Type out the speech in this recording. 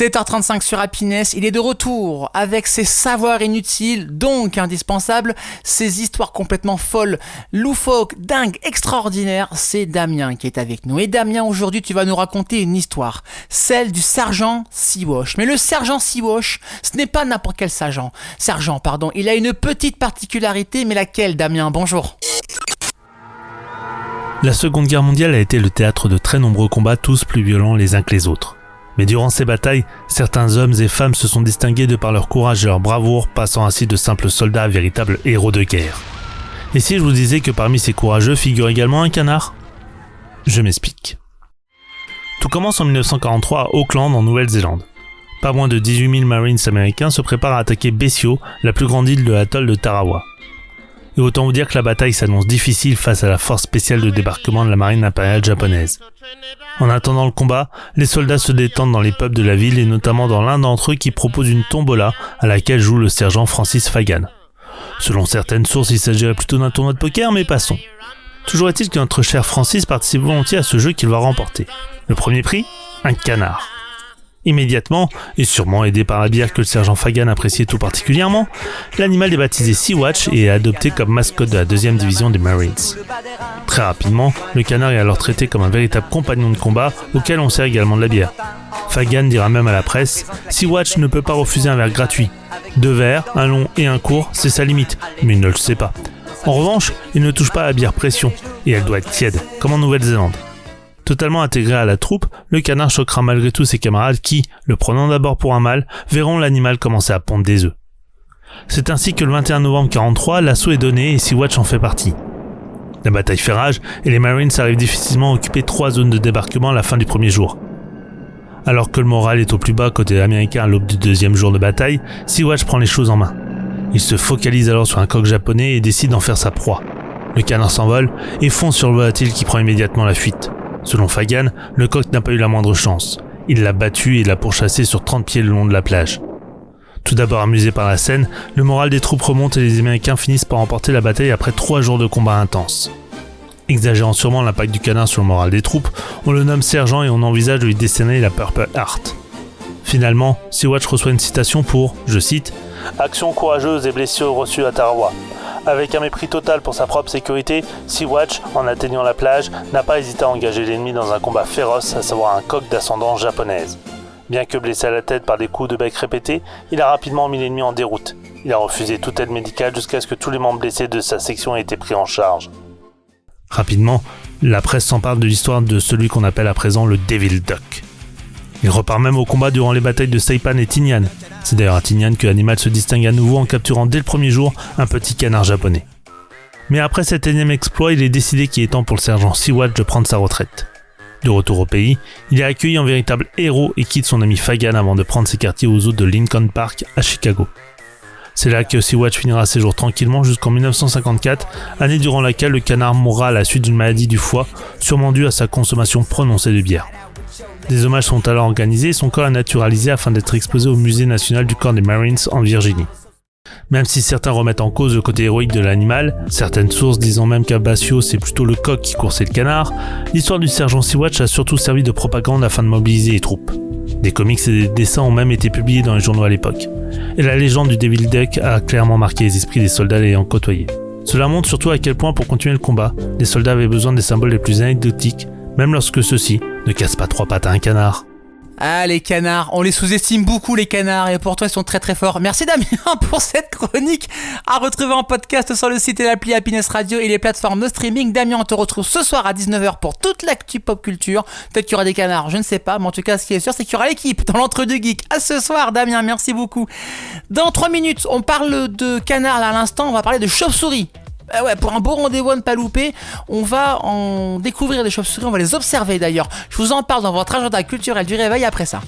7h35 sur Happiness, il est de retour avec ses savoirs inutiles, donc indispensables, ses histoires complètement folles, loufoques, dingues, extraordinaires. C'est Damien qui est avec nous. Et Damien, aujourd'hui, tu vas nous raconter une histoire, celle du sergent Siwash. Mais le sergent Siwash, ce n'est pas n'importe quel sergent, il a une petite particularité, mais laquelle, Damien? Bonjour. La Seconde Guerre mondiale a été le théâtre de très nombreux combats, tous plus violents les uns que les autres. Mais durant ces batailles, certains hommes et femmes se sont distingués de par leur courage et leur bravoure, passant ainsi de simples soldats à véritables héros de guerre. Et si je vous disais que parmi ces courageux figure également un canard? Je m'explique. Tout commence en 1943 à Auckland, en Nouvelle-Zélande. Pas moins de 18 000 Marines américains se préparent à attaquer Bessio, la plus grande île de l'atoll de Tarawa. Et autant vous dire que la bataille s'annonce difficile face à la force spéciale de débarquement de la marine impériale japonaise. En attendant le combat, les soldats se détendent dans les pubs de la ville et notamment dans l'un d'entre eux qui propose une tombola à laquelle joue le sergent Francis Fagan. Selon certaines sources, il s'agirait plutôt d'un tournoi de poker, mais passons. Toujours est-il que notre cher Francis participe volontiers à ce jeu qu'il va remporter. Le premier prix, un canard. Immédiatement, et sûrement aidé par la bière que le sergent Fagan appréciait tout particulièrement, l'animal est baptisé Sea-Watch et est adopté comme mascotte de la 2e division des Marines. Très rapidement, le canard est alors traité comme un véritable compagnon de combat auquel on sert également de la bière. Fagan dira même à la presse « Sea-Watch ne peut pas refuser un verre gratuit. 2 verres, un long et un court, c'est sa limite, mais il ne le sait pas. En revanche, il ne touche pas à la bière pression, et elle doit être tiède, comme en Nouvelle-Zélande. » Totalement intégré à la troupe, le canard choquera malgré tout ses camarades qui, le prenant d'abord pour un mâle, verront l'animal commencer à pondre des œufs. C'est ainsi que le 21 novembre 1943, l'assaut est donné et Sea-Watch en fait partie. La bataille fait rage et les Marines arrivent difficilement à occuper 3 zones de débarquement à la fin du premier jour. Alors que le moral est au plus bas côté américain à l'aube du 2e jour de bataille, Sea-Watch prend les choses en main. Il se focalise alors sur un coq japonais et décide d'en faire sa proie. Le canard s'envole et fonce sur le volatile qui prend immédiatement la fuite. Selon Fagan, le coq n'a pas eu la moindre chance. Il l'a battu et l'a pourchassé sur 30 pieds le long de la plage. Tout d'abord amusé par la scène, le moral des troupes remonte et les Américains finissent par remporter la bataille après 3 jours de combat intenses. Exagérant sûrement l'impact du canard sur le moral des troupes, on le nomme sergent et on envisage de lui décerner la Purple Heart. Finalement, Sea-Watch reçoit une citation pour, je cite, « Action courageuse et blessure reçue à Tarawa. Avec un mépris total pour sa propre sécurité, Sea-Watch, en atteignant la plage, n'a pas hésité à engager l'ennemi dans un combat féroce, à savoir un coq d'ascendance japonaise. Bien que blessé à la tête par des coups de bec répétés, il a rapidement mis l'ennemi en déroute. Il a refusé toute aide médicale jusqu'à ce que tous les membres blessés de sa section aient été pris en charge. » Rapidement, la presse s'empare de l'histoire de celui qu'on appelle à présent le Devil Duck. Il repart même au combat durant les batailles de Saipan et Tinian. C'est d'ailleurs à Tinian que l'animal se distingue à nouveau en capturant dès le premier jour un petit canard japonais. Mais après cet énième exploit, il est décidé qu'il est temps pour le sergent Sea-Watch de prendre sa retraite. De retour au pays, il est accueilli en véritable héros et quitte son ami Fagan avant de prendre ses quartiers aux eaux de Lincoln Park à Chicago. C'est là que Sea-Watch finira ses jours tranquillement jusqu'en 1954, année durant laquelle le canard mourra à la suite d'une maladie du foie, sûrement due à sa consommation prononcée de bière. Des hommages sont alors organisés et son corps est naturalisé afin d'être exposé au musée national du corps des Marines en Virginie. Même si certains remettent en cause le côté héroïque de l'animal, certaines sources disant même qu'à Bessio c'est plutôt le coq qui coursait le canard, l'histoire du sergent Sea-Watch a surtout servi de propagande afin de mobiliser les troupes. Des comics et des dessins ont même été publiés dans les journaux à l'époque. Et la légende du Devil Duck a clairement marqué les esprits des soldats l'ayant côtoyé. Cela montre surtout à quel point pour continuer le combat, les soldats avaient besoin des symboles les plus anecdotiques, même lorsque ceux-ci ne cassent pas 3 pattes à un canard. Ah, les canards, on les sous-estime beaucoup, les canards, et pour toi, ils sont très très forts. Merci Damien pour cette chronique à retrouver en podcast sur le site et l'appli Happiness Radio et les plateformes de streaming. Damien, on te retrouve ce soir à 19h pour toute l'actu pop culture. Peut-être qu'il y aura des canards, je ne sais pas, mais en tout cas, ce qui est sûr, c'est qu'il y aura l'équipe dans l'entre-deux geek. À ce soir, Damien, merci beaucoup. Dans 3 minutes, on parle de canards là à l'instant, on va parler de chauve-souris. Ouais, pour un beau rendez-vous à ne pas louper, on va en découvrir des chauves-souris, on va les observer d'ailleurs. Je vous en parle dans votre agenda culturel du réveil après ça.